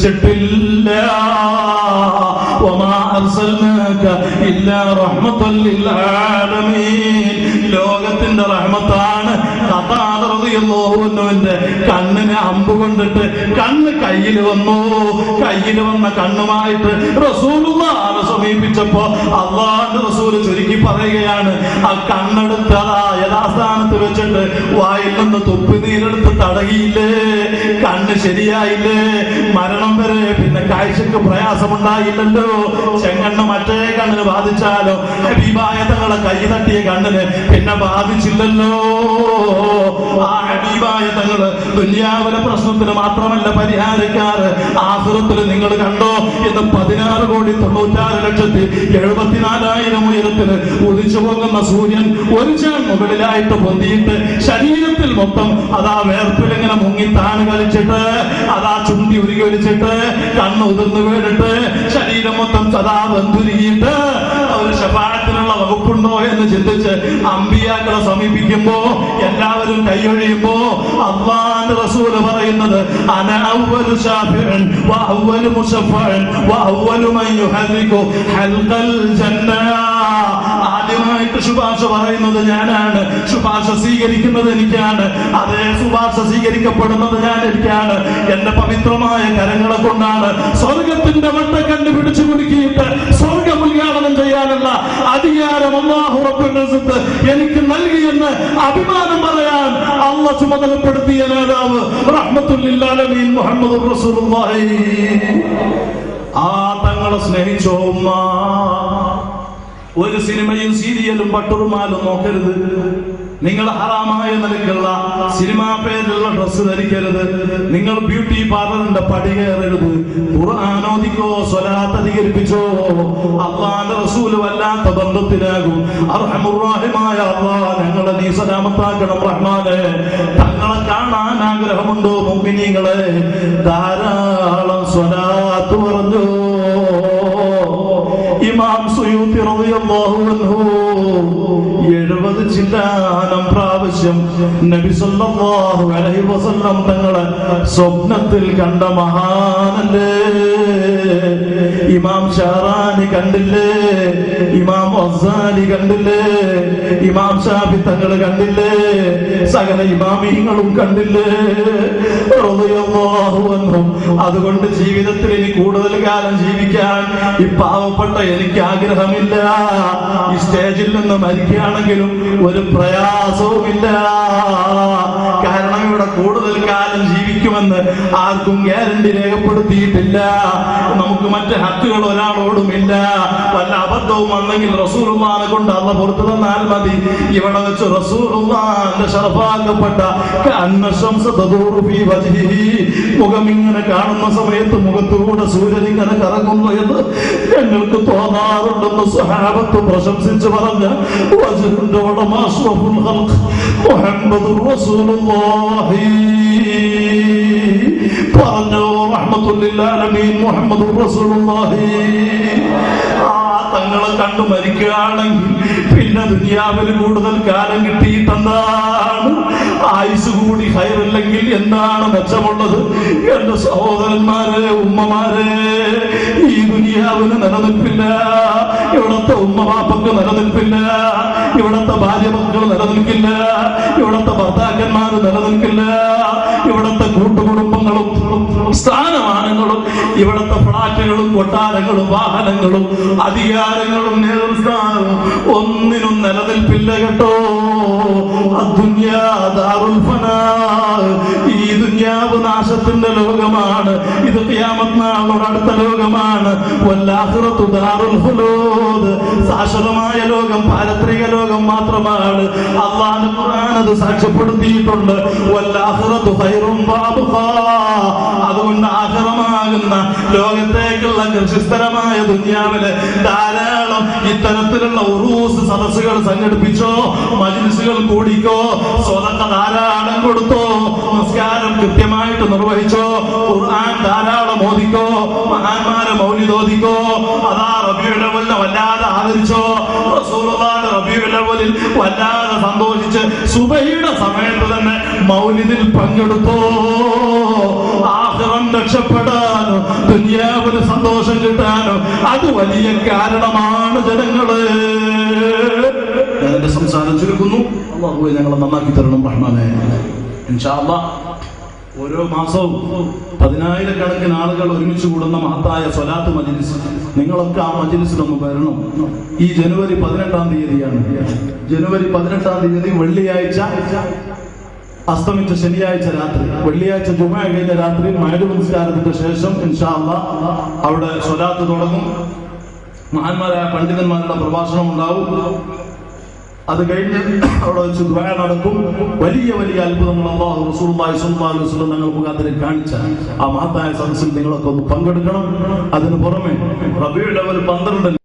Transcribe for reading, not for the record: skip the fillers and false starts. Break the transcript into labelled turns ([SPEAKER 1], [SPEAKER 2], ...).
[SPEAKER 1] വെച്ചിട്ടില്ല. വമാ അർസൽനാക ഇല്ലാ റഹ്മത്തൽ ലിൽ ആലമീൻ. ലോകത്തിന്റെ റഹ്മത്താണ്. ഖതാദ റളിയല്ലാഹു അൻഹുവിന്റെ കണ്ണിന് അമ്പ് കൊണ്ടിട്ട് കണ്ണ് കയ്യിൽ വന്നു. കയ്യിൽ വന്ന കണ്ണുമായിട്ട് റസൂലുള്ളാഹിനെ സമീപിച്ചപ്പോ അല്ലാഹുവിന്റെ റസൂൽ ചുരുക്കി പറയുകയാണ്, ആ കണ്ണെടുത്ത് യഥാസ്ഥാനത്ത് വെച്ചിട്ട് വായിൽ നിന്ന് തുപ്പിനീരെടുത്ത് തടകിയില്ലേ, കണ്ണ് ശരിയായില്ലേ, മരണം വരെ പിന്നെ കാഴ്ചക്ക് പ്രയാസമുണ്ടായില്ലല്ലോ. ചെങ്കണ്ണ് മറ്റേ കണ്ണിന് ബാധിച്ചാലോ ഹബീബായ തങ്ങളെ കൈ തട്ടിയ കണ്ണിന് പിന്നെ ബാധിച്ചില്ലല്ലോ. ആ ഹബീബായ തങ്ങള് ദുനിയാവിലെ പ്രശ്നത്തിന് മാത്രമല്ല പരിഹാരക്കാര്, ആഖിറത്തിൽ നിങ്ങൾ കണ്ടോ എന്ന് 16,96,74,000 ഉയരത്തില് ഉദിച്ചു പോകുന്ന സൂര്യൻ ഒരു ചാൻ മുകളിലായിട്ട് പൊന്തിയിട്ട് ശരീരത്തിൽ മൊത്തം അതാ വേർപ്പിലിങ്ങനെ മുങ്ങി താഴ് കളിച്ചിട്ട് അതാ ചുണ്ടി ഉരുകി ഒലിച്ചിട്ട് കണ്ണ് ഉതിർന്നു വീണിട്ട് ശരീരം മൊത്തം സദാ ബന്ധുരുകിയിട്ട് ഒരു ശഫാഅത്തിനുള്ള വകുപ്പുണ്ടോ എന്ന് ചിന്തിച്ച് അമ്പിയാക്കളെ സമീപിക്കുമ്പോ എല്ലാവരും കൈയൊഴിയുമ്പോ അല്ലാഹുവിന്റെ റസൂൽ പറയുന്നത് അന അവ്വലു ശാഫിഉൻ വ അവ്വലു മുശഫഉൻ വ അവ്വലു മൻ യുഹർരികു ഹൽഖൽ ജന്ന. ആദ്യമായിട്ട് ശുപാർശ പറയുന്നത് ഞാനാണ്, ശുപാർശ സ്വീകരിക്കുന്നത് എനിക്കാണ്, അതേ ശുപാർശ സ്വീകരിക്കപ്പെടുന്നത് എനിക്കാണ്. എന്റെ പവിത്രമായ കരങ്ങളെ കൊണ്ടാണ് സ്വർഗത്തിന്റെ വട്ട കണ്ടുപിടിച്ചു കുടുക്കിയിട്ട് സ്വർഗം ഉദ്ഘാടനം ചെയ്യാനുള്ള അധികാരം അല്ലാഹു റബ്ബുൽ ഇസ്സത്ത് എനിക്ക് നൽകിയെന്ന് അഭിമാനം പറയാൻ അല്ലാഹു ചുമതലപ്പെടുത്തിയ നേതാവ് റഹ്മത്തുൽ ലിൽ ആലമീൻ മുഹമ്മദുർ റസൂലുള്ളാഹി. ആ തങ്ങളെ സ്നേഹിച്ചോ ഉമ്മ. ഒരു സിനിമയും സീരിയലും പട്ടുറുമാലും നോക്കരുത്. നിങ്ങൾ ഹറാമായ നിലയ്ക്കുള്ള സിനിമാ പേരിലുള്ള ഡ്രസ്സ് ധരിക്കരുത്. നിങ്ങൾ ബ്യൂട്ടി പാർലറിന്റെ പടി കയറരുത്. ഖുർആൻ ഓതിക്കോ, സ്വലാത്ത് അധികരിപ്പിച്ചോ. അല്ലാഹുവിന്റെ റസൂൽ വല്ലാത്ത ബന്ധത്തിലാകും. അർഹമുർ റഹീമായ അല്ലാഹ് ഞങ്ങളെ നീ സലാമത്താക്കണം റഹ്മാനെ. തങ്ങളെ കാണാൻ ആഗ്രഹമുണ്ടോ മുഅ്മിനീങ്ങളെ? ധാരാളം സ്വലാത്ത് പറഞ്ഞു. ഇമാം സുയൂത്തി റളിയല്ലാഹു അൻഹു 70 ചില്ലാനം പ്രാവശ്യം നബി സല്ലല്ലാഹു അലൈഹി വസല്ലം തങ്ങളെ സ്വപ്നത്തിൽ കണ്ട മഹാനല്ലേ. ഇമാം ഷാറാനി കണ്ടില്ലേ, ഇമാം ഗസാലി കണ്ടില്ലേ, ഇമാം ഷാഫി തങ്ങൾ കണ്ടില്ലേ, സകല ഇമാമിങ്ങളും കണ്ടില്ലേ റളിയല്ലാഹു അൻഹും. അതുകൊണ്ട് ജീവിതത്തിൽ ഇനി കൂടുതൽ കാലം ജീവിക്കാൻ ഈ പാവപ്പെട്ട എനിക്ക് ആഗ്രഹമില്ല. ഈ സ്റ്റേജിൽ നിന്ന് മരിക്കുകയാണെങ്കിലും ഒരു പ്രയാസവുമില്ല. കാരണം ഇവിടെ കൂടുതൽ കാലം ജീവിക്കുമെന്ന് ആർക്കും ഗ്യാരണ്ടി രേഖപ്പെടുത്തിയിട്ടില്ല. നമുക്ക് മറ്റ് ഹക്കുകൾ ഒരാളോടുമില്ല. വല്ല അബദ്ധവും വന്നെങ്കിൽ റസൂലുള്ളാഹിനെ കൊണ്ട് അല്ലാഹു പുറത്തു തന്നാൽ മതി. ഇവിടെ വെച്ച് റസൂലുള്ളാഹിന്റെ ശറഫാക്കപ്പെട്ട മുഖം ഇങ്ങനെ കാണുന്ന സമയത്ത് മുഖത്തൂടെ സൂര്യൻ ഇങ്ങനെ കറങ്ങുന്നു എന്ന് ഞങ്ങൾക്ക് തോന്നാറുണ്ടെന്ന് സ്വഹാബത്ത് പ്രശംസിച്ച് പറഞ്ഞ വജ്ഹിന്റെ ഉടമ അഷ്റഫുൽ ഖൽഖ് മുഹമ്മദുർ റസൂലുള്ളാഹി പറഞ്ഞു. റഹ്മത്തുൽ ലിൽ ആലമീൻ മുഹമ്മദുർ റസൂലുള്ളാഹി. തങ്ങളെ കണ്ടു മരിക്കുകയാണെങ്കിൽ പിന്നെ ദുനിയാവിൽ കൂടുതൽ കാലം കിട്ടിയിട്ടെന്താണ്? ആയുസ് കൂടി ഹൈറില്ലെങ്കിൽ എന്താണ് മെച്ചമുള്ളത്? എന്റെ സഹോദരന്മാരെ, ഉമ്മമാരെ, ഈ ദുനിയാവിന് നിലനിൽപ്പില്ല. ഇവിടത്തെ ഉമ്മമാപ്പക്ക് നിലനിൽപ്പില്ല. ഇവിടത്തെ ഭാര്യ മക്കൾ നിലനിൽക്കില്ല. ഇവിടത്തെ ഭർത്താക്കന്മാര് നിലനിൽക്കില്ല. ഇവിടത്തെ കൂട്ടുകുടുംബങ്ങളും സ്ഥാനമാനങ്ങളും ഇവിടത്തെ ഫ്ലാറ്റുകളും കൊട്ടാരങ്ങളും വാഹനങ്ങളും അധികാരങ്ങളും നേതൃസ്ഥാനവും ഒന്നിനും നിലനിൽപ്പില്ല കേട്ടോ. ഈ ദുനിയാവ് നാശത്തിന്റെ ലോകമാണ്. ഇത് ഖിയാമത്ത് നാളുടെ അടുത്ത ലോകമാണ്. വല്ലാഖിറത്തു ദാറുൽ ഖുലൂദ്, ശാശ്വതമായ ലോകം പാരത്രിക ലോകം മാത്രമാണ്. അല്ലാഹുവിന്റെ ഖുർആൻ അത് സാക്ഷ്യപ്പെടുത്തിയിട്ടുണ്ട്. വല്ലാഖിറത്തു ഖൈറുൻ വഅബ്ഖാ. അതുകൊണ്ട് ആഖിറമാകുന്ന ലോകത്തേക്കുള്ള കൃഷിസ്ഥലമായ ദുനിയാവില് ധാരാളം ഇത്തരത്തിലുള്ള ഉറൂസ് സദസ്സുകൾ സംഘടിപ്പിച്ചോ, മജ്ലിസുകൾ കൂടിക്കോ, സ്വതക്ക ധാരാളം കൊടുത്തോ, നമസ്കാരം കൃത്യമായിട്ട് നിർവഹിച്ചോ, ഖുർആൻ ധാരാളം ഓതിക്കോ, മഹാന്മാരെ മൗലിദ് ഓതിക്കോ, അതാ റബീഉൽ അവ്വലിനെ വല്ലാതെ ആദരിച്ചോ, റസൂലുള്ളാഹിന്റെ റബീഉൽ അവ്വലിൽ വല്ലാതെ സന്തോഷിച്ച് സുബഹിയുടെ സമയത്ത് തന്നെ മൗലിദിൽ പങ്കെടുത്തോ. ആഖിറം രക്ഷപ്പെടാൻ ദുനിയാവിന് സന്തോഷം കിട്ടാനോ അത് വലിയ കാരണമാണ് ജനങ്ങള്. ഞാൻ എന്റെ സംസാരം ചുരുക്കുന്നു. അല്ലാഹുവേ ഞങ്ങളെ നന്നാക്കി തരണം റഹ്മാനേ. ഇൻഷാ അല്ലാഹ് ഓരോ മാസവും 10,000-കണക്കിന് ആളുകൾ ഒരുമിച്ച് കൂടുന്ന മഹത്തായ സ്വലാത്ത് മജ്ലിസ്, നിങ്ങളൊക്കെ ആ മജ്ലിസിലൊന്ന് വരണം. ഈ ജനുവരി 18-ാം തീയതിയാണ്. ജനുവരി 18-ാം തീയതി വെള്ളിയാഴ്ച അസ്തമിച്ച ശനിയാഴ്ച രാത്രി, വെള്ളിയാഴ്ച ജുമുഅ കഴിഞ്ഞ രാത്രി മഗ്‌രിബ് നിസ്കാരത്തിന്റെ ശേഷം ഇൻഷാ അല്ലാഹ് അവിടെ സ്വലാത്ത് തുടങ്ങും. മഹാന്മാരായ പണ്ഡിതന്മാരുടെ പ്രഭാഷണം ഉണ്ടാവും. അത് കഴിഞ്ഞ് അവിടെ വെച്ച് ദുആ നടക്കും. വലിയ വലിയ അത്ഭുതങ്ങൾ അല്ലാഹു റസൂലുള്ളാഹി സ്വല്ലല്ലാഹു അലൈഹി വസല്ലം ഞങ്ങൾക്ക് മുഖാന്തരം കാണിച്ച ആ മഹത്തായ സദസ്സിൽ നിങ്ങളൊക്കെ ഒന്ന് പങ്കെടുക്കണം. അതിന് പുറമെ റബീഉൽ അവ്വൽ 12